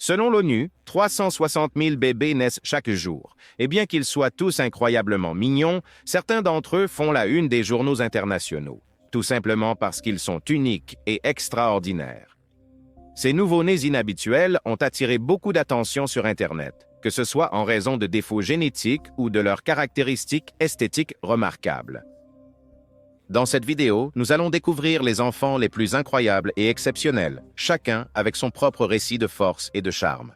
Selon l'ONU, 360 000 bébés naissent chaque jour. Et bien qu'ils soient tous incroyablement mignons, certains d'entre eux font la une des journaux internationaux, tout simplement parce qu'ils sont uniques et extraordinaires. Ces nouveau-nés inhabituels ont attiré beaucoup d'attention sur Internet, que ce soit en raison de défauts génétiques ou de leurs caractéristiques esthétiques remarquables. Dans cette vidéo, nous allons découvrir les enfants les plus incroyables et exceptionnels, chacun avec son propre récit de force et de charme.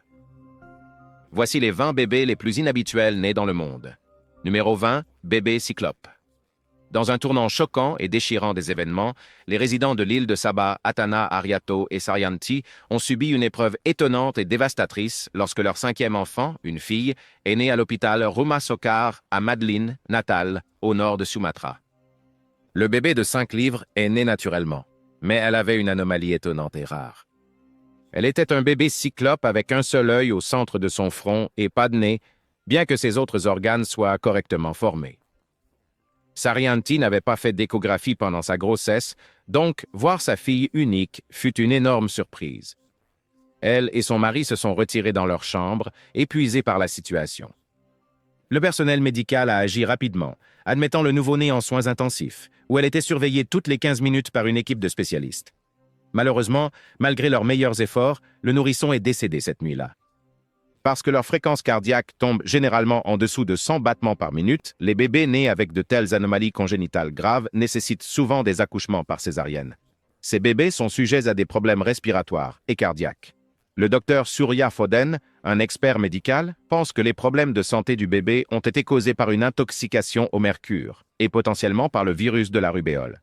Voici les 20 bébés les plus inhabituels nés dans le monde. Numéro 20, bébé cyclope. Dans un tournant choquant et déchirant des événements, les résidents de l'île de Saba, Atana, Ariato et Saryanti ont subi une épreuve étonnante et dévastatrice lorsque leur 5e enfant, une fille, est née à l'hôpital Rumah Sokar à Madlin, Natal, au nord de Sumatra. Le bébé de 5 livres est né naturellement, mais elle avait une anomalie étonnante et rare. Elle était un bébé cyclope avec un seul œil au centre de son front et pas de nez, bien que ses autres organes soient correctement formés. Saryanti n'avait pas fait d'échographie pendant sa grossesse, donc voir sa fille unique fut une énorme surprise. Elle et son mari se sont retirés dans leur chambre, épuisés par la situation. Le personnel médical a agi rapidement, admettant le nouveau-né en soins intensifs, où elle était surveillée toutes les 15 minutes par une équipe de spécialistes. Malheureusement, malgré leurs meilleurs efforts, le nourrisson est décédé cette nuit-là. Parce que leur fréquence cardiaque tombe généralement en dessous de 100 battements par minute, les bébés nés avec de telles anomalies congénitales graves nécessitent souvent des accouchements par césarienne. Ces bébés sont sujets à des problèmes respiratoires et cardiaques. Le docteur Surya Foden, un expert médical, pense que les problèmes de santé du bébé ont été causés par une intoxication au mercure et potentiellement par le virus de la rubéole.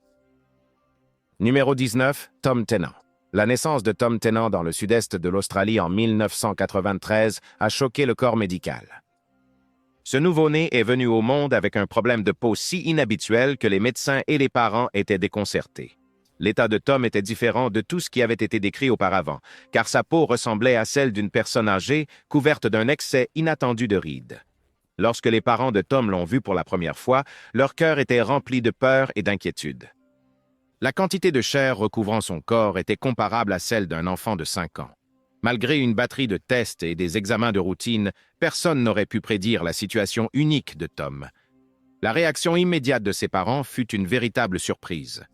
Numéro 19, Tom Tennant. La naissance de Tom Tennant dans le sud-est de l'Australie en 1993 a choqué le corps médical. Ce nouveau-né est venu au monde avec un problème de peau si inhabituel que les médecins et les parents étaient déconcertés. L'état de Tom était différent de tout ce qui avait été décrit auparavant, car sa peau ressemblait à celle d'une personne âgée couverte d'un excès inattendu de rides. Lorsque les parents de Tom l'ont vu pour la première fois, leur cœur était rempli de peur et d'inquiétude. La quantité de chair recouvrant son corps était comparable à celle d'un enfant de 5 ans. Malgré une batterie de tests et des examens de routine, personne n'aurait pu prédire la situation unique de Tom. La réaction immédiate de ses parents fut une véritable surprise.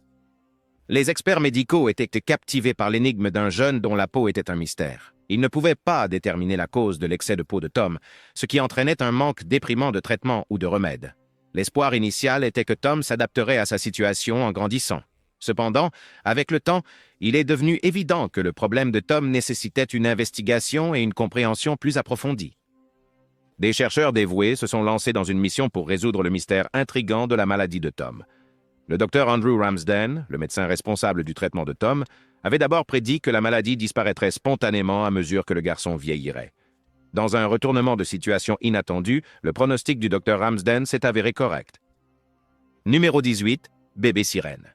Les experts médicaux étaient captivés par l'énigme d'un jeune dont la peau était un mystère. Ils ne pouvaient pas déterminer la cause de l'excès de peau de Tom, ce qui entraînait un manque déprimant de traitement ou de remède. L'espoir initial était que Tom s'adapterait à sa situation en grandissant. Cependant, avec le temps, il est devenu évident que le problème de Tom nécessitait une investigation et une compréhension plus approfondie. Des chercheurs dévoués se sont lancés dans une mission pour résoudre le mystère intrigant de la maladie de Tom. Le docteur Andrew Ramsden, le médecin responsable du traitement de Tom, avait d'abord prédit que la maladie disparaîtrait spontanément à mesure que le garçon vieillirait. Dans un retournement de situation inattendu, le pronostic du docteur Ramsden s'est avéré correct. Numéro 18, bébé sirène.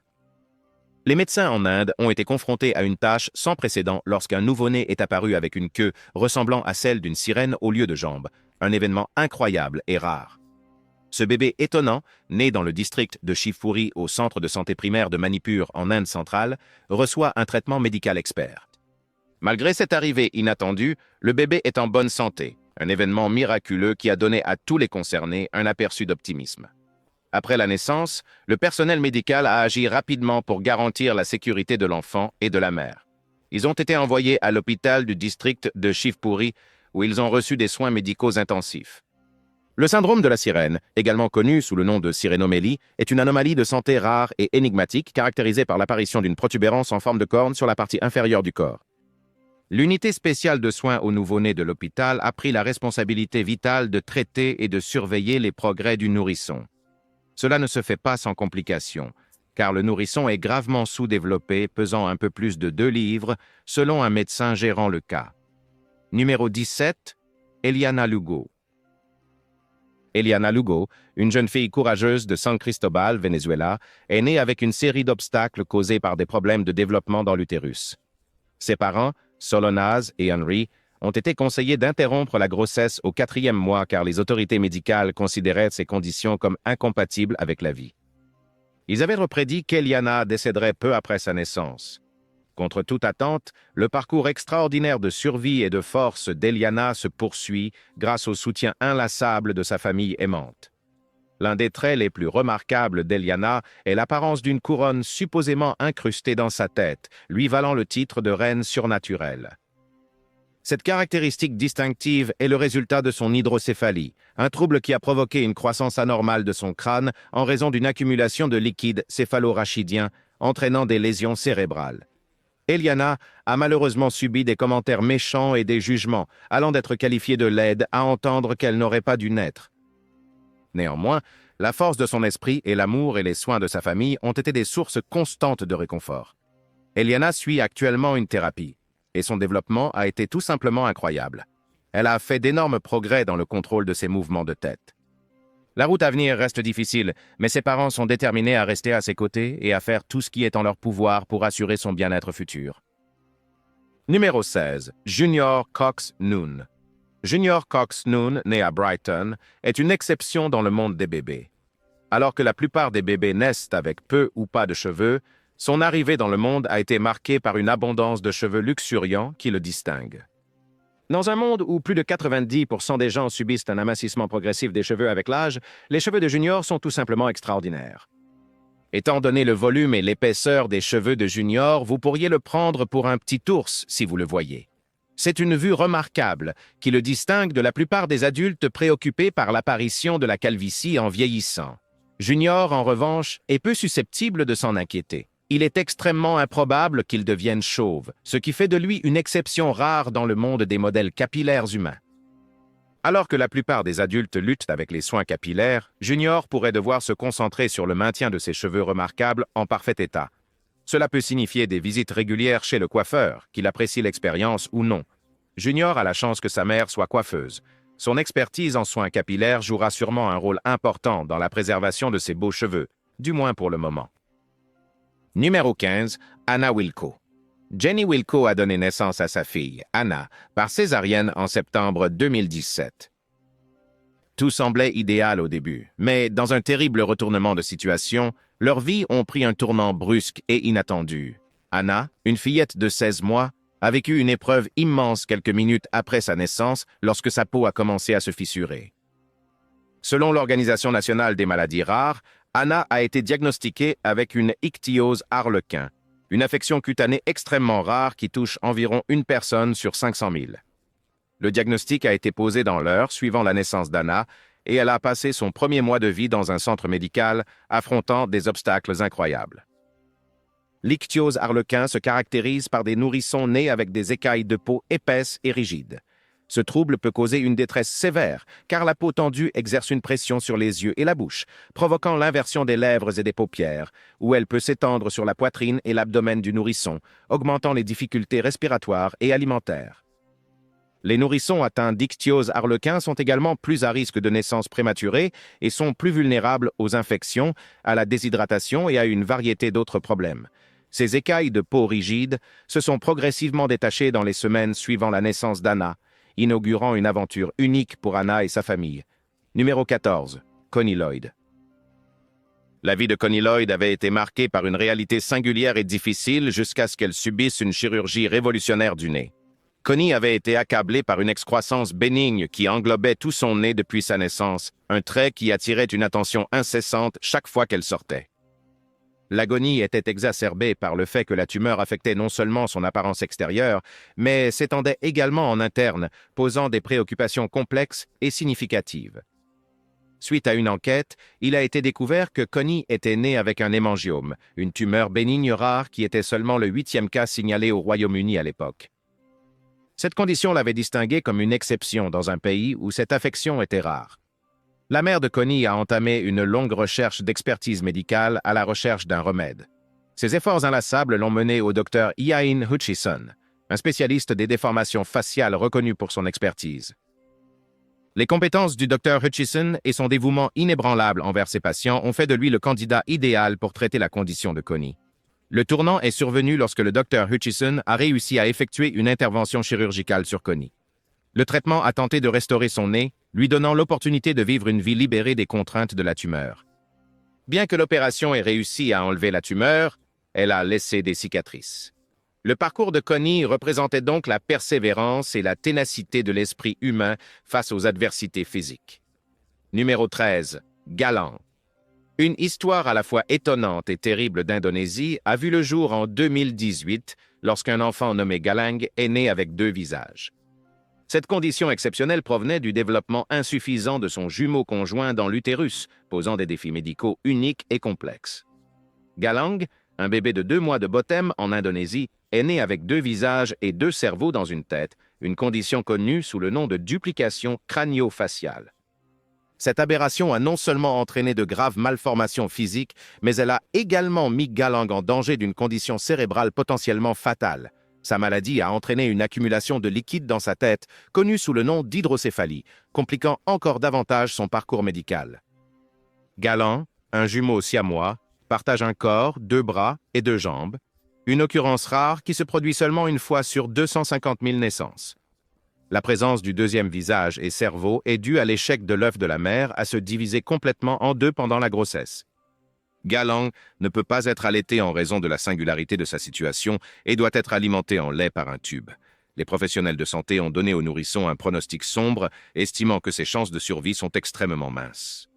Les médecins en Inde ont été confrontés à une tâche sans précédent lorsqu'un nouveau-né est apparu avec une queue ressemblant à celle d'une sirène au lieu de jambes, un événement incroyable et rare. Ce bébé étonnant, né dans le district de Shivpuri au centre de santé primaire de Manipur en Inde centrale, reçoit un traitement médical expert. Malgré cette arrivée inattendue, le bébé est en bonne santé, un événement miraculeux qui a donné à tous les concernés un aperçu d'optimisme. Après la naissance, le personnel médical a agi rapidement pour garantir la sécurité de l'enfant et de la mère. Ils ont été envoyés à l'hôpital du district de Shivpuri où ils ont reçu des soins médicaux intensifs. Le syndrome de la sirène, également connu sous le nom de sirénomélie, est une anomalie de santé rare et énigmatique caractérisée par l'apparition d'une protubérance en forme de corne sur la partie inférieure du corps. L'unité spéciale de soins aux nouveau-nés de l'hôpital a pris la responsabilité vitale de traiter et de surveiller les progrès du nourrisson. Cela ne se fait pas sans complications, car le nourrisson est gravement sous-développé, pesant un peu plus de 2 livres, selon un médecin gérant le cas. Numéro 17, Eliana Lugo. Eliana Lugo, une jeune fille courageuse de San Cristobal, Venezuela, est née avec une série d'obstacles causés par des problèmes de développement dans l'utérus. Ses parents, Solonaz et Henry, ont été conseillés d'interrompre la grossesse au 4e mois car les autorités médicales considéraient ces conditions comme incompatibles avec la vie. Ils avaient reprédit qu'Eliana décéderait peu après sa naissance. Contre toute attente, le parcours extraordinaire de survie et de force d'Eliana se poursuit grâce au soutien inlassable de sa famille aimante. L'un des traits les plus remarquables d'Eliana est l'apparence d'une couronne supposément incrustée dans sa tête, lui valant le titre de reine surnaturelle. Cette caractéristique distinctive est le résultat de son hydrocéphalie, un trouble qui a provoqué une croissance anormale de son crâne en raison d'une accumulation de liquide céphalorachidien entraînant des lésions cérébrales. Eliana a malheureusement subi des commentaires méchants et des jugements, allant d'être qualifiée de laide à entendre qu'elle n'aurait pas dû naître. Néanmoins, la force de son esprit et l'amour et les soins de sa famille ont été des sources constantes de réconfort. Eliana suit actuellement une thérapie, et son développement a été tout simplement incroyable. Elle a fait d'énormes progrès dans le contrôle de ses mouvements de tête. La route à venir reste difficile, mais ses parents sont déterminés à rester à ses côtés et à faire tout ce qui est en leur pouvoir pour assurer son bien-être futur. Numéro 16. Junior Cox Noon. Junior Cox Noon, né à Brighton, est une exception dans le monde des bébés. Alors que la plupart des bébés naissent avec peu ou pas de cheveux, son arrivée dans le monde a été marquée par une abondance de cheveux luxuriants qui le distinguent. Dans un monde où plus de 90% des gens subissent un amincissement progressif des cheveux avec l'âge, les cheveux de Junior sont tout simplement extraordinaires. Étant donné le volume et l'épaisseur des cheveux de Junior, vous pourriez le prendre pour un petit ours si vous le voyez. C'est une vue remarquable qui le distingue de la plupart des adultes préoccupés par l'apparition de la calvitie en vieillissant. Junior, en revanche, est peu susceptible de s'en inquiéter. Il est extrêmement improbable qu'il devienne chauve, ce qui fait de lui une exception rare dans le monde des modèles capillaires humains. Alors que la plupart des adultes luttent avec les soins capillaires, Junior pourrait devoir se concentrer sur le maintien de ses cheveux remarquables en parfait état. Cela peut signifier des visites régulières chez le coiffeur, qu'il apprécie l'expérience ou non. Junior a la chance que sa mère soit coiffeuse. Son expertise en soins capillaires jouera sûrement un rôle important dans la préservation de ses beaux cheveux, du moins pour le moment. Numéro 15. Anna Wilco. Jenny Wilco a donné naissance à sa fille, Anna, par césarienne en septembre 2017. Tout semblait idéal au début, mais dans un terrible retournement de situation, leurs vies ont pris un tournant brusque et inattendu. Anna, une fillette de 16 mois, a vécu une épreuve immense quelques minutes après sa naissance lorsque sa peau a commencé à se fissurer. Selon l'Organisation nationale des maladies rares, Anna a été diagnostiquée avec une ichthyose harlequin, une affection cutanée extrêmement rare qui touche environ une personne sur 500 000. Le diagnostic a été posé dans l'heure suivant la naissance d'Anna et elle a passé son premier mois de vie dans un centre médical, affrontant des obstacles incroyables. L'ichthyose harlequin se caractérise par des nourrissons nés avec des écailles de peau épaisses et rigides. Ce trouble peut causer une détresse sévère, car la peau tendue exerce une pression sur les yeux et la bouche, provoquant l'inversion des lèvres et des paupières, où elle peut s'étendre sur la poitrine et l'abdomen du nourrisson, augmentant les difficultés respiratoires et alimentaires. Les nourrissons atteints d'ichthyose harlequin sont également plus à risque de naissance prématurée et sont plus vulnérables aux infections, à la déshydratation et à une variété d'autres problèmes. Ces écailles de peau rigides se sont progressivement détachées dans les semaines suivant la naissance d'Anna, inaugurant une aventure unique pour Anna et sa famille. Numéro 14. Connie Lloyd. La vie de Connie Lloyd avait été marquée par une réalité singulière et difficile jusqu'à ce qu'elle subisse une chirurgie révolutionnaire du nez. Connie avait été accablée par une excroissance bénigne qui englobait tout son nez depuis sa naissance, un trait qui attirait une attention incessante chaque fois qu'elle sortait. L'agonie était exacerbée par le fait que la tumeur affectait non seulement son apparence extérieure, mais s'étendait également en interne, posant des préoccupations complexes et significatives. Suite à une enquête, il a été découvert que Connie était née avec un hémangiome, une tumeur bénigne rare qui était seulement le 8e cas signalé au Royaume-Uni à l'époque. Cette condition l'avait distinguée comme une exception dans un pays où cette affection était rare. La mère de Connie a entamé une longue recherche d'expertise médicale à la recherche d'un remède. Ses efforts inlassables l'ont menée au docteur Ian Hutchison, un spécialiste des déformations faciales reconnu pour son expertise. Les compétences du docteur Hutchison et son dévouement inébranlable envers ses patients ont fait de lui le candidat idéal pour traiter la condition de Connie. Le tournant est survenu lorsque le docteur Hutchison a réussi à effectuer une intervention chirurgicale sur Connie. Le traitement a tenté de restaurer son nez, lui donnant l'opportunité de vivre une vie libérée des contraintes de la tumeur. Bien que l'opération ait réussi à enlever la tumeur, elle a laissé des cicatrices. Le parcours de Connie représentait donc la persévérance et la ténacité de l'esprit humain face aux adversités physiques. Numéro 13. Galang. Une histoire à la fois étonnante et terrible d'Indonésie a vu le jour en 2018 lorsqu'un enfant nommé Galang est né avec deux visages. Cette condition exceptionnelle provenait du développement insuffisant de son jumeau conjoint dans l'utérus, posant des défis médicaux uniques et complexes. Galang, un bébé de 2 mois de baptême en Indonésie, est né avec deux visages et deux cerveaux dans une tête, une condition connue sous le nom de duplication crânio-faciale. Cette aberration a non seulement entraîné de graves malformations physiques, mais elle a également mis Galang en danger d'une condition cérébrale potentiellement fatale. Sa maladie a entraîné une accumulation de liquide dans sa tête, connue sous le nom d'hydrocéphalie, compliquant encore davantage son parcours médical. Galang, un jumeau siamois, partage un corps, 2 bras et 2 jambes, une occurrence rare qui se produit seulement une fois sur 250 000 naissances. La présence du deuxième visage et cerveau est due à l'échec de l'œuf de la mère à se diviser complètement en deux pendant la grossesse. Galang ne peut pas être allaité en raison de la singularité de sa situation et doit être alimenté en lait par un tube. Les professionnels de santé ont donné au nourrisson un pronostic sombre, estimant que ses chances de survie sont extrêmement minces.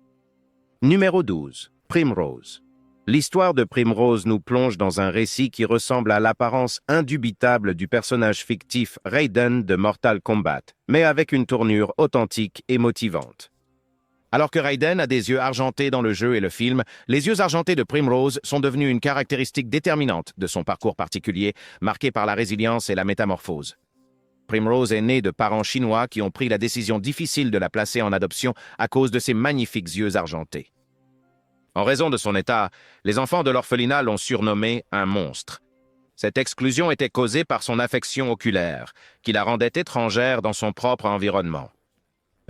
Numéro 12. Primrose. L'histoire de Primrose nous plonge dans un récit qui ressemble à l'apparence indubitable du personnage fictif Raiden de Mortal Kombat, mais avec une tournure authentique et motivante. Alors que Raiden a des yeux argentés dans le jeu et le film, les yeux argentés de Primrose sont devenus une caractéristique déterminante de son parcours particulier, marqué par la résilience et la métamorphose. Primrose est née de parents chinois qui ont pris la décision difficile de la placer en adoption à cause de ses magnifiques yeux argentés. En raison de son état, les enfants de l'orphelinat l'ont surnommé un monstre. Cette exclusion était causée par son affection oculaire, qui la rendait étrangère dans son propre environnement.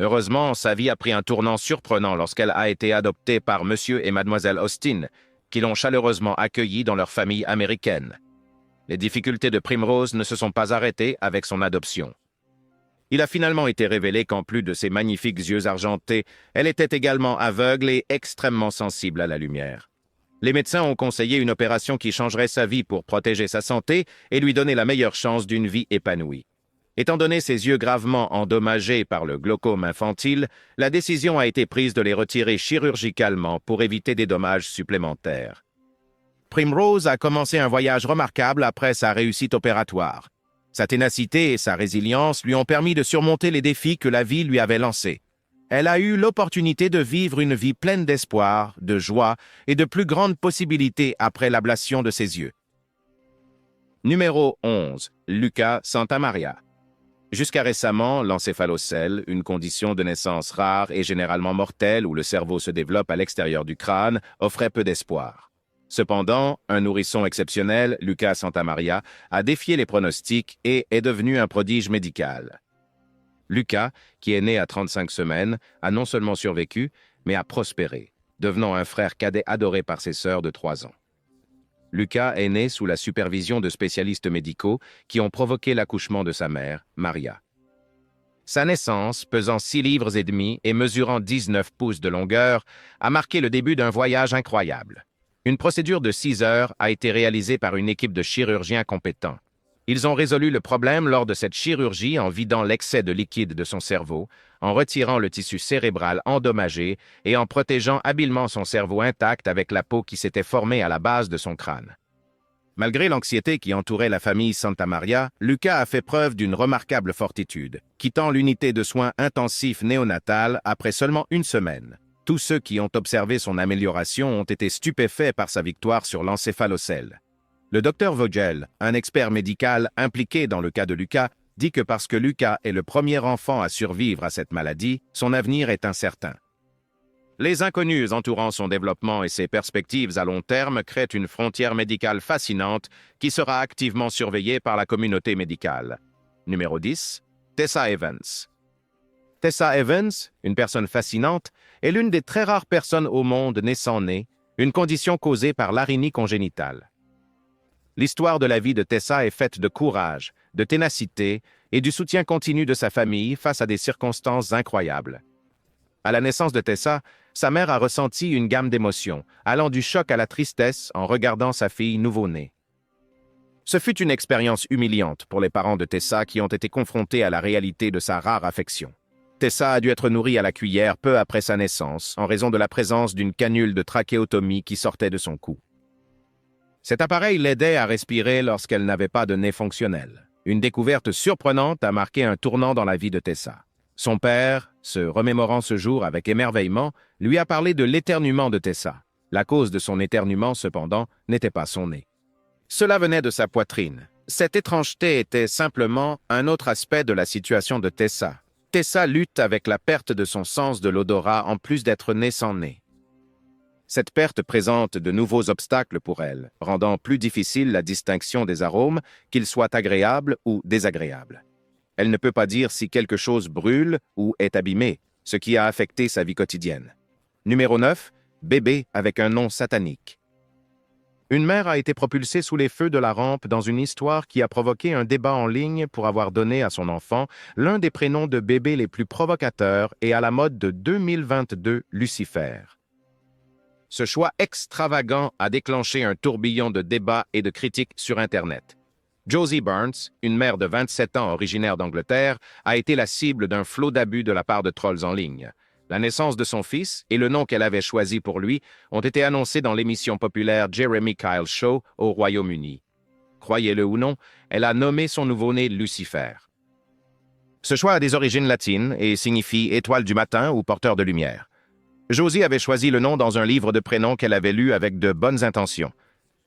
Heureusement, sa vie a pris un tournant surprenant lorsqu'elle a été adoptée par Monsieur et Mademoiselle Austin, qui l'ont chaleureusement accueillie dans leur famille américaine. Les difficultés de Primrose ne se sont pas arrêtées avec son adoption. Il a finalement été révélé qu'en plus de ses magnifiques yeux argentés, elle était également aveugle et extrêmement sensible à la lumière. Les médecins ont conseillé une opération qui changerait sa vie pour protéger sa santé et lui donner la meilleure chance d'une vie épanouie. Étant donné ses yeux gravement endommagés par le glaucome infantile, la décision a été prise de les retirer chirurgicalement pour éviter des dommages supplémentaires. Primrose a commencé un voyage remarquable après sa réussite opératoire. Sa ténacité et sa résilience lui ont permis de surmonter les défis que la vie lui avait lancés. Elle a eu l'opportunité de vivre une vie pleine d'espoir, de joie et de plus grandes possibilités après l'ablation de ses yeux. Numéro 11. Luca Santamaria. Jusqu'à récemment, l'encéphalocèle, une condition de naissance rare et généralement mortelle où le cerveau se développe à l'extérieur du crâne, offrait peu d'espoir. Cependant, un nourrisson exceptionnel, Luca Santamaria, a défié les pronostics et est devenu un prodige médical. Luca, qui est né à 35 semaines, a non seulement survécu, mais a prospéré, devenant un frère cadet adoré par ses sœurs de 3 ans. Luca est né sous la supervision de spécialistes médicaux qui ont provoqué l'accouchement de sa mère, Maria. Sa naissance, pesant 6 livres et demi et mesurant 19 pouces de longueur, a marqué le début d'un voyage incroyable. Une procédure de 6 heures a été réalisée par une équipe de chirurgiens compétents. Ils ont résolu le problème lors de cette chirurgie en vidant l'excès de liquide de son cerveau, en retirant le tissu cérébral endommagé et en protégeant habilement son cerveau intact avec la peau qui s'était formée à la base de son crâne. Malgré l'anxiété qui entourait la famille Santamaria, Luca a fait preuve d'une remarquable fortitude, quittant l'unité de soins intensifs néonatale après seulement 1 semaine. Tous ceux qui ont observé son amélioration ont été stupéfaits par sa victoire sur l'encéphalocèle. Le docteur Vogel, un expert médical impliqué dans le cas de Luca, dit que parce que Luca est le premier enfant à survivre à cette maladie, son avenir est incertain. Les inconnus entourant son développement et ses perspectives à long terme créent une frontière médicale fascinante qui sera activement surveillée par la communauté médicale. Numéro 10. Tessa Evans. Tessa Evans, une personne fascinante, est l'une des très rares personnes au monde naissant née, une condition causée par l'arynie congénitale. L'histoire de la vie de Tessa est faite de courage, de ténacité et du soutien continu de sa famille face à des circonstances incroyables. À la naissance de Tessa, sa mère a ressenti une gamme d'émotions, allant du choc à la tristesse en regardant sa fille nouveau-née. Ce fut une expérience humiliante pour les parents de Tessa qui ont été confrontés à la réalité de sa rare affection. Tessa a dû être nourrie à la cuillère peu après sa naissance en raison de la présence d'une canule de trachéotomie qui sortait de son cou. Cet appareil l'aidait à respirer lorsqu'elle n'avait pas de nez fonctionnel. Une découverte surprenante a marqué un tournant dans la vie de Tessa. Son père, se remémorant ce jour avec émerveillement, lui a parlé de l'éternuement de Tessa. La cause de son éternuement, cependant, n'était pas son nez. Cela venait de sa poitrine. Cette étrangeté était simplement un autre aspect de la situation de Tessa. Tessa lutte avec la perte de son sens de l'odorat en plus d'être née sans nez. Cette perte présente de nouveaux obstacles pour elle, rendant plus difficile la distinction des arômes, qu'ils soient agréables ou désagréables. Elle ne peut pas dire si quelque chose brûle ou est abîmé, ce qui a affecté sa vie quotidienne. Numéro 9. Bébé avec un nom satanique. Une mère a été propulsée sous les feux de la rampe dans une histoire qui a provoqué un débat en ligne pour avoir donné à son enfant l'un des prénoms de bébé les plus provocateurs et à la mode de 2022, Lucifer. Ce choix extravagant a déclenché un tourbillon de débats et de critiques sur Internet. Josie Burns, une mère de 27 ans originaire d'Angleterre, a été la cible d'un flot d'abus de la part de trolls en ligne. La naissance de son fils et le nom qu'elle avait choisi pour lui ont été annoncés dans l'émission populaire Jeremy Kyle Show au Royaume-Uni. Croyez-le ou non, elle a nommé son nouveau-né Lucifer. Ce choix a des origines latines et signifie « étoile du matin » ou « porteur de lumière ». Josie avait choisi le nom dans un livre de prénoms qu'elle avait lu avec de bonnes intentions.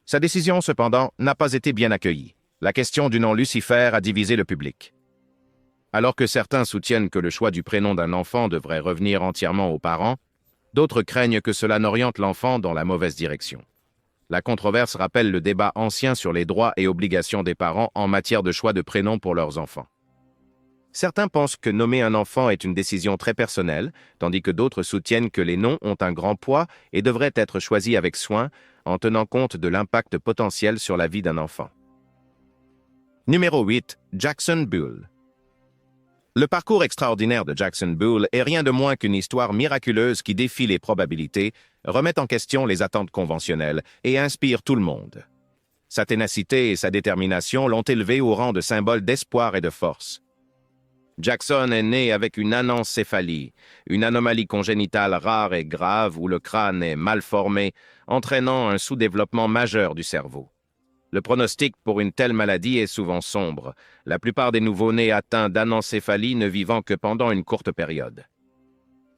Sa décision, cependant, n'a pas été bien accueillie. La question du nom Lucifer a divisé le public. Alors que certains soutiennent que le choix du prénom d'un enfant devrait revenir entièrement aux parents, d'autres craignent que cela n'oriente l'enfant dans la mauvaise direction. La controverse rappelle le débat ancien sur les droits et obligations des parents en matière de choix de prénom pour leurs enfants. Certains pensent que nommer un enfant est une décision très personnelle, tandis que d'autres soutiennent que les noms ont un grand poids et devraient être choisis avec soin, en tenant compte de l'impact potentiel sur la vie d'un enfant. Numéro 8. Jackson Bull. Le parcours extraordinaire de Jackson Bull est rien de moins qu'une histoire miraculeuse qui défie les probabilités, remet en question les attentes conventionnelles et inspire tout le monde. Sa ténacité et sa détermination l'ont élevé au rang de symbole d'espoir et de force. Jackson est né avec une anencéphalie, une anomalie congénitale rare et grave où le crâne est mal formé, entraînant un sous-développement majeur du cerveau. Le pronostic pour une telle maladie est souvent sombre, la plupart des nouveau-nés atteints d'anencéphalie ne vivant que pendant une courte période.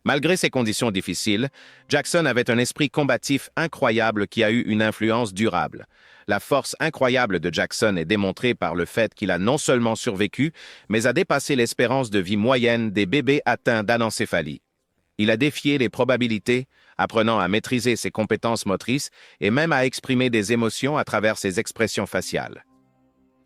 Malgré ces conditions difficiles, Jackson avait un esprit combatif incroyable qui a eu une influence durable. La force incroyable de Jackson est démontrée par le fait qu'il a non seulement survécu, mais a dépassé l'espérance de vie moyenne des bébés atteints d'anencéphalie. Il a défié les probabilités, apprenant à maîtriser ses compétences motrices et même à exprimer des émotions à travers ses expressions faciales.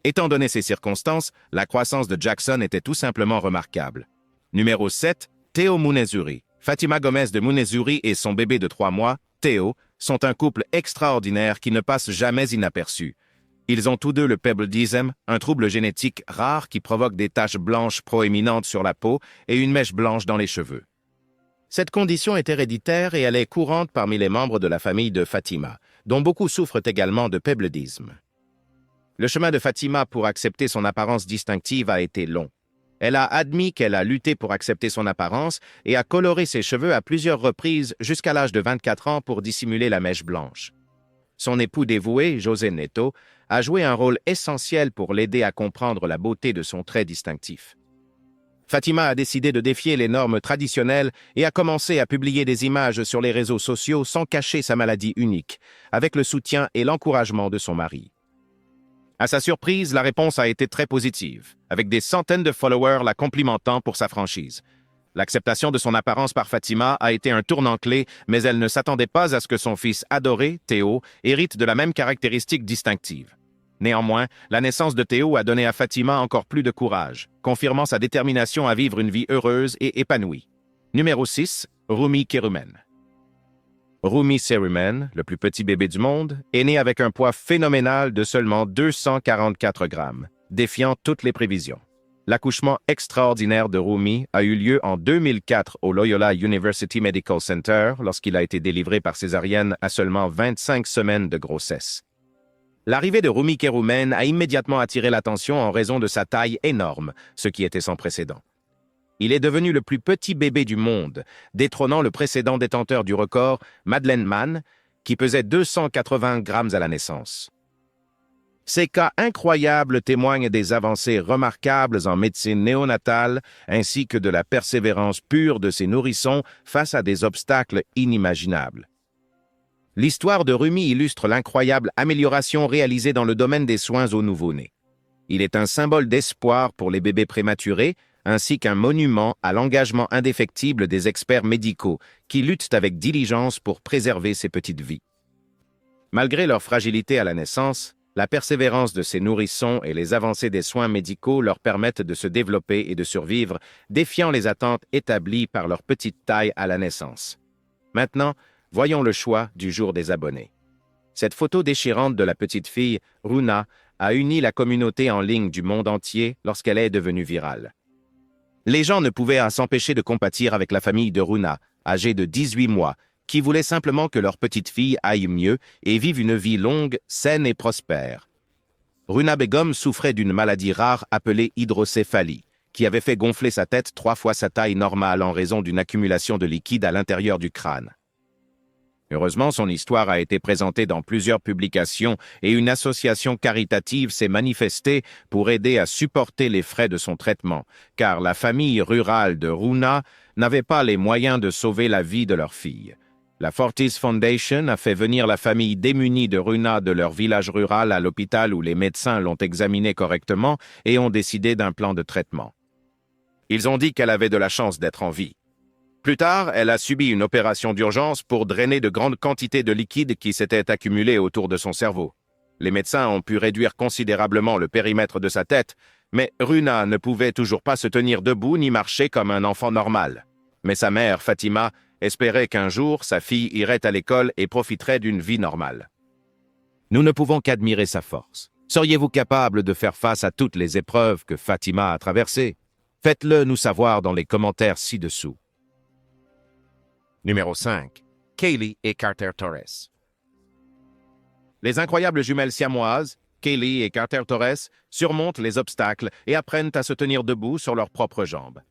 Étant donné ces circonstances, la croissance de Jackson était tout simplement remarquable. Numéro 7. Théo Munezuri. Fatima Gomez de Munezuri et son bébé de 3 mois, Théo, sont un couple extraordinaire qui ne passe jamais inaperçu. Ils ont tous deux le pebbledism, un trouble génétique rare qui provoque des taches blanches proéminentes sur la peau et une mèche blanche dans les cheveux. Cette condition est héréditaire et elle est courante parmi les membres de la famille de Fatima, dont beaucoup souffrent également de pebbledisme. Le chemin de Fatima pour accepter son apparence distinctive a été long. Elle a admis qu'elle a lutté pour accepter son apparence et a coloré ses cheveux à plusieurs reprises jusqu'à l'âge de 24 ans pour dissimuler la mèche blanche. Son époux dévoué, José Neto, a joué un rôle essentiel pour l'aider à comprendre la beauté de son trait distinctif. Fatima a décidé de défier les normes traditionnelles et a commencé à publier des images sur les réseaux sociaux sans cacher sa maladie unique, avec le soutien et l'encouragement de son mari. À sa surprise, la réponse a été très positive, avec des centaines de followers la complimentant pour sa franchise. L'acceptation de son apparence par Fatima a été un tournant clé, mais elle ne s'attendait pas à ce que son fils adoré, Théo, hérite de la même caractéristique distinctive. Néanmoins, la naissance de Théo a donné à Fatima encore plus de courage, confirmant sa détermination à vivre une vie heureuse et épanouie. Numéro 6. Rumi Kerumen. Rumi Kerumen, le plus petit bébé du monde, est né avec un poids phénoménal de seulement 244 grammes, défiant toutes les prévisions. L'accouchement extraordinaire de Rumi a eu lieu en 2004 au Loyola University Medical Center lorsqu'il a été délivré par césarienne à seulement 25 semaines de grossesse. L'arrivée de Rumi Kerumen a immédiatement attiré l'attention en raison de sa taille énorme, ce qui était sans précédent. Il est devenu le plus petit bébé du monde, détrônant le précédent détenteur du record, Madeleine Mann, qui pesait 280 grammes à la naissance. Ces cas incroyables témoignent des avancées remarquables en médecine néonatale ainsi que de la persévérance pure de ces nourrissons face à des obstacles inimaginables. L'histoire de Rumi illustre l'incroyable amélioration réalisée dans le domaine des soins aux nouveau-nés. Il est un symbole d'espoir pour les bébés prématurés, ainsi qu'un monument à l'engagement indéfectible des experts médicaux qui luttent avec diligence pour préserver ces petites vies. Malgré leur fragilité à la naissance, la persévérance de ces nourrissons et les avancées des soins médicaux leur permettent de se développer et de survivre, défiant les attentes établies par leur petite taille à la naissance. Maintenant, voyons le choix du jour des abonnés. Cette photo déchirante de la petite fille, Runa, a uni la communauté en ligne du monde entier lorsqu'elle est devenue virale. Les gens ne pouvaient s'empêcher de compatir avec la famille de Runa, âgée de 18 mois, qui voulait simplement que leur petite fille aille mieux et vive une vie longue, saine et prospère. Runa Begum souffrait d'une maladie rare appelée hydrocéphalie, qui avait fait gonfler sa tête 3 fois sa taille normale en raison d'une accumulation de liquide à l'intérieur du crâne. Heureusement, son histoire a été présentée dans plusieurs publications et une association caritative s'est manifestée pour aider à supporter les frais de son traitement, car la famille rurale de Runa n'avait pas les moyens de sauver la vie de leur fille. La Fortis Foundation a fait venir la famille démunie de Runa de leur village rural à l'hôpital où les médecins l'ont examinée correctement et ont décidé d'un plan de traitement. Ils ont dit qu'elle avait de la chance d'être en vie. Plus tard, elle a subi une opération d'urgence pour drainer de grandes quantités de liquide qui s'étaient accumulées autour de son cerveau. Les médecins ont pu réduire considérablement le périmètre de sa tête, mais Runa ne pouvait toujours pas se tenir debout ni marcher comme un enfant normal. Mais sa mère, Fatima, espérait qu'un jour, sa fille irait à l'école et profiterait d'une vie normale. Nous ne pouvons qu'admirer sa force. Seriez-vous capable de faire face à toutes les épreuves que Fatima a traversées? Faites-le nous savoir dans les commentaires ci-dessous. Numéro 5. Kaylee et Carter Torres. Les incroyables jumelles siamoises, Kaylee et Carter Torres, surmontent les obstacles et apprennent à se tenir debout sur leurs propres jambes.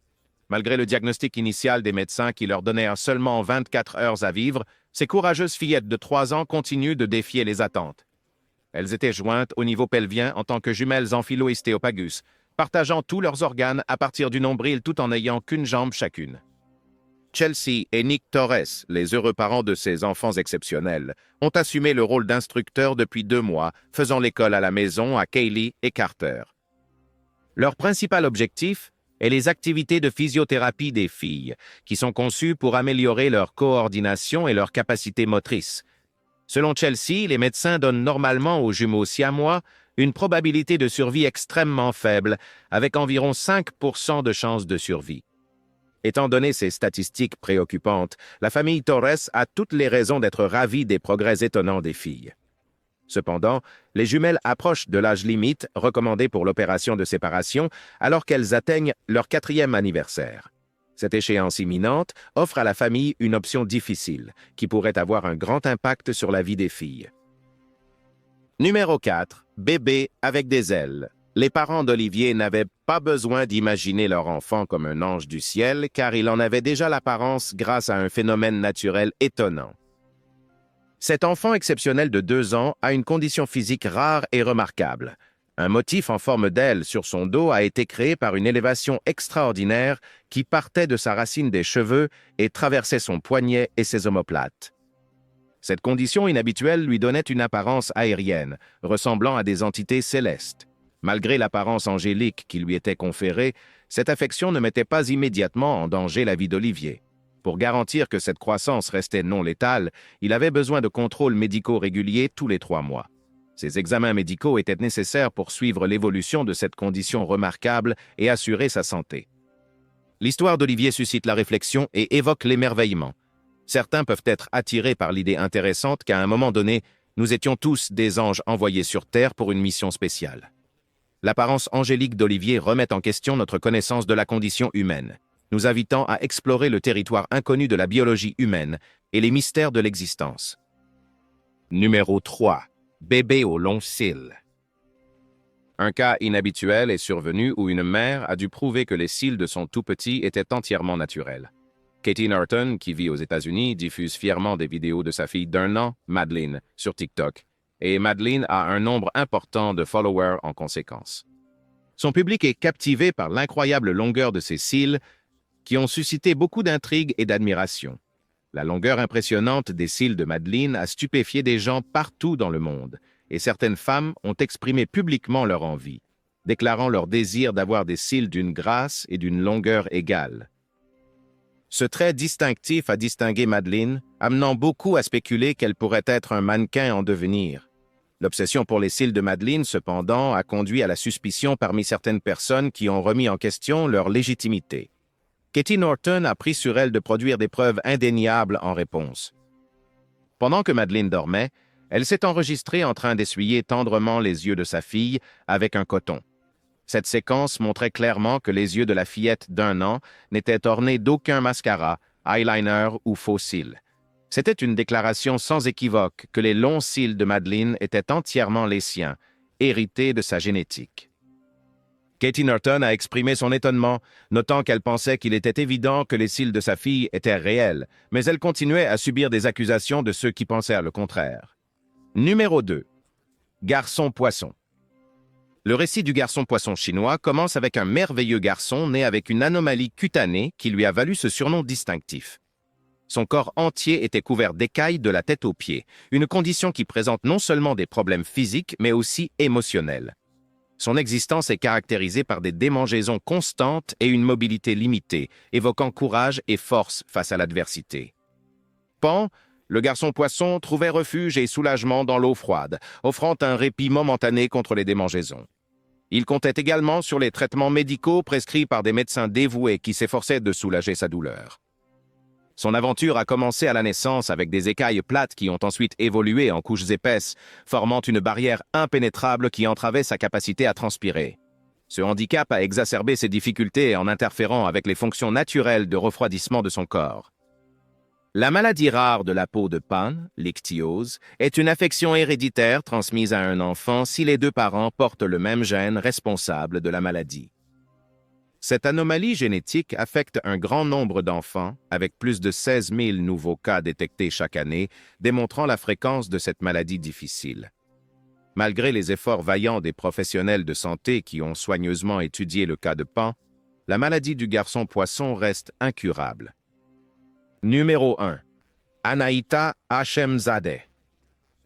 Malgré le diagnostic initial des médecins qui leur donnait seulement 24 heures à vivre, ces courageuses fillettes de 3 ans continuent de défier les attentes. Elles étaient jointes au niveau pelvien en tant que jumelles amphilohistéopagus, partageant tous leurs organes à partir du nombril tout en n'ayant qu'une jambe chacune. Chelsea et Nick Torres, les heureux parents de ces enfants exceptionnels, ont assumé le rôle d'instructeurs depuis 2 mois, faisant l'école à la maison à Kaylee et Carter. Leur principal objectif est les activités de physiothérapie des filles, qui sont conçues pour améliorer leur coordination et leur capacité motrice. Selon Chelsea, les médecins donnent normalement aux jumeaux siamois une probabilité de survie extrêmement faible, avec environ 5% de chances de survie. Étant donné ces statistiques préoccupantes, la famille Torres a toutes les raisons d'être ravie des progrès étonnants des filles. Cependant, les jumelles approchent de l'âge limite recommandé pour l'opération de séparation alors qu'elles atteignent leur 4e anniversaire. Cette échéance imminente offre à la famille une option difficile qui pourrait avoir un grand impact sur la vie des filles. Numéro 4. Bébé avec des ailes. Les parents d'Olivier n'avaient pas besoin d'imaginer leur enfant comme un ange du ciel, car il en avait déjà l'apparence grâce à un phénomène naturel étonnant. Cet enfant exceptionnel de 2 ans a une condition physique rare et remarquable. Un motif en forme d'aile sur son dos a été créé par une élévation extraordinaire qui partait de sa racine des cheveux et traversait son poignet et ses omoplates. Cette condition inhabituelle lui donnait une apparence aérienne, ressemblant à des entités célestes. Malgré l'apparence angélique qui lui était conférée, cette affection ne mettait pas immédiatement en danger la vie d'Olivier. Pour garantir que cette croissance restait non létale, il avait besoin de contrôles médicaux réguliers tous les 3 mois. Ces examens médicaux étaient nécessaires pour suivre l'évolution de cette condition remarquable et assurer sa santé. L'histoire d'Olivier suscite la réflexion et évoque l'émerveillement. Certains peuvent être attirés par l'idée intéressante qu'à un moment donné, nous étions tous des anges envoyés sur Terre pour une mission spéciale. L'apparence angélique d'Olivier remet en question notre connaissance de la condition humaine, nous invitant à explorer le territoire inconnu de la biologie humaine et les mystères de l'existence. Numéro 3. Bébé aux longs cils. Un cas inhabituel est survenu où une mère a dû prouver que les cils de son tout-petit étaient entièrement naturels. Katie Norton, qui vit aux États-Unis, diffuse fièrement des vidéos de sa fille d'1 an, Madeleine, sur TikTok, et Madeleine a un nombre important de followers en conséquence. Son public est captivé par l'incroyable longueur de ses cils, qui ont suscité beaucoup d'intrigue et d'admiration. La longueur impressionnante des cils de Madeleine a stupéfié des gens partout dans le monde, et certaines femmes ont exprimé publiquement leur envie, déclarant leur désir d'avoir des cils d'une grâce et d'une longueur égale. Ce trait distinctif a distingué Madeleine, amenant beaucoup à spéculer qu'elle pourrait être un mannequin en devenir. L'obsession pour les cils de Madeleine, cependant, a conduit à la suspicion parmi certaines personnes qui ont remis en question leur légitimité. Katie Norton a pris sur elle de produire des preuves indéniables en réponse. Pendant que Madeleine dormait, elle s'est enregistrée en train d'essuyer tendrement les yeux de sa fille avec un coton. Cette séquence montrait clairement que les yeux de la fillette d'1 an n'étaient ornés d'aucun mascara, eyeliner ou faux cils. C'était une déclaration sans équivoque que les longs cils de Madeleine étaient entièrement les siens, hérités de sa génétique. Katie Norton a exprimé son étonnement, notant qu'elle pensait qu'il était évident que les cils de sa fille étaient réels, mais elle continuait à subir des accusations de ceux qui pensèrent le contraire. Numéro 2. Garçon-poisson. Le récit du garçon-poisson chinois commence avec un merveilleux garçon né avec une anomalie cutanée qui lui a valu ce surnom distinctif. Son corps entier était couvert d'écailles de la tête aux pieds, une condition qui présente non seulement des problèmes physiques, mais aussi émotionnels. Son existence est caractérisée par des démangeaisons constantes et une mobilité limitée, évoquant courage et force face à l'adversité. Pan, le garçon-poisson, trouvait refuge et soulagement dans l'eau froide, offrant un répit momentané contre les démangeaisons. Il comptait également sur les traitements médicaux prescrits par des médecins dévoués qui s'efforçaient de soulager sa douleur. Son aventure a commencé à la naissance avec des écailles plates qui ont ensuite évolué en couches épaisses, formant une barrière impénétrable qui entravait sa capacité à transpirer. Ce handicap a exacerbé ses difficultés en interférant avec les fonctions naturelles de refroidissement de son corps. La maladie rare de la peau de Pan, l'ichthyose, est une affection héréditaire transmise à un enfant si les deux parents portent le même gène responsable de la maladie. Cette anomalie génétique affecte un grand nombre d'enfants, avec plus de 16 000 nouveaux cas détectés chaque année, démontrant la fréquence de cette maladie difficile. Malgré les efforts vaillants des professionnels de santé qui ont soigneusement étudié le cas de Pan, la maladie du garçon-poisson reste incurable. Numéro 1. Anaïta Hashemzadeh.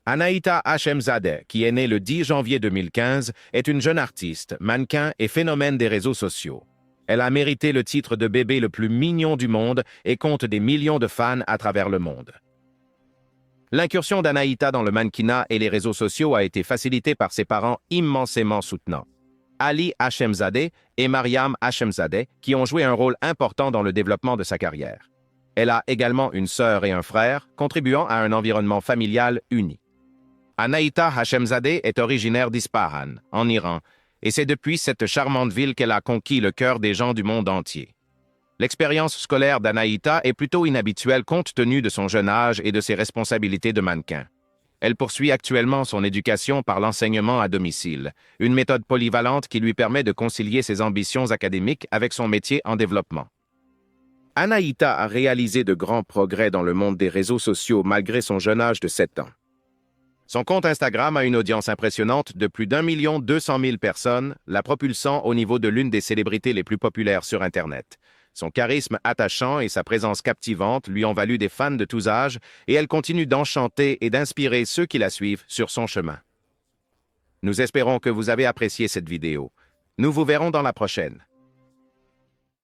Anaïta Hashemzadeh, qui est née le 10 janvier 2015, est une jeune artiste, mannequin et phénomène des réseaux sociaux. Elle a mérité le titre de bébé le plus mignon du monde et compte des millions de fans à travers le monde. L'incursion d'Anaïta dans le mannequinat et les réseaux sociaux a été facilitée par ses parents immensément soutenants, Ali Hashemzadeh et Mariam Hashemzadeh, qui ont joué un rôle important dans le développement de sa carrière. Elle a également une sœur et un frère, contribuant à un environnement familial uni. Anaïta Hashemzadeh est originaire d'Ispahan, en Iran, et c'est depuis cette charmante ville qu'elle a conquis le cœur des gens du monde entier. L'expérience scolaire d'Anaïta est plutôt inhabituelle compte tenu de son jeune âge et de ses responsabilités de mannequin. Elle poursuit actuellement son éducation par l'enseignement à domicile, une méthode polyvalente qui lui permet de concilier ses ambitions académiques avec son métier en développement. Anaïta a réalisé de grands progrès dans le monde des réseaux sociaux malgré son jeune âge de 7 ans. Son compte Instagram a une audience impressionnante de plus d'1 200 000 personnes, la propulsant au niveau de l'une des célébrités les plus populaires sur Internet. Son charisme attachant et sa présence captivante lui ont valu des fans de tous âges et elle continue d'enchanter et d'inspirer ceux qui la suivent sur son chemin. Nous espérons que vous avez apprécié cette vidéo. Nous vous verrons dans la prochaine.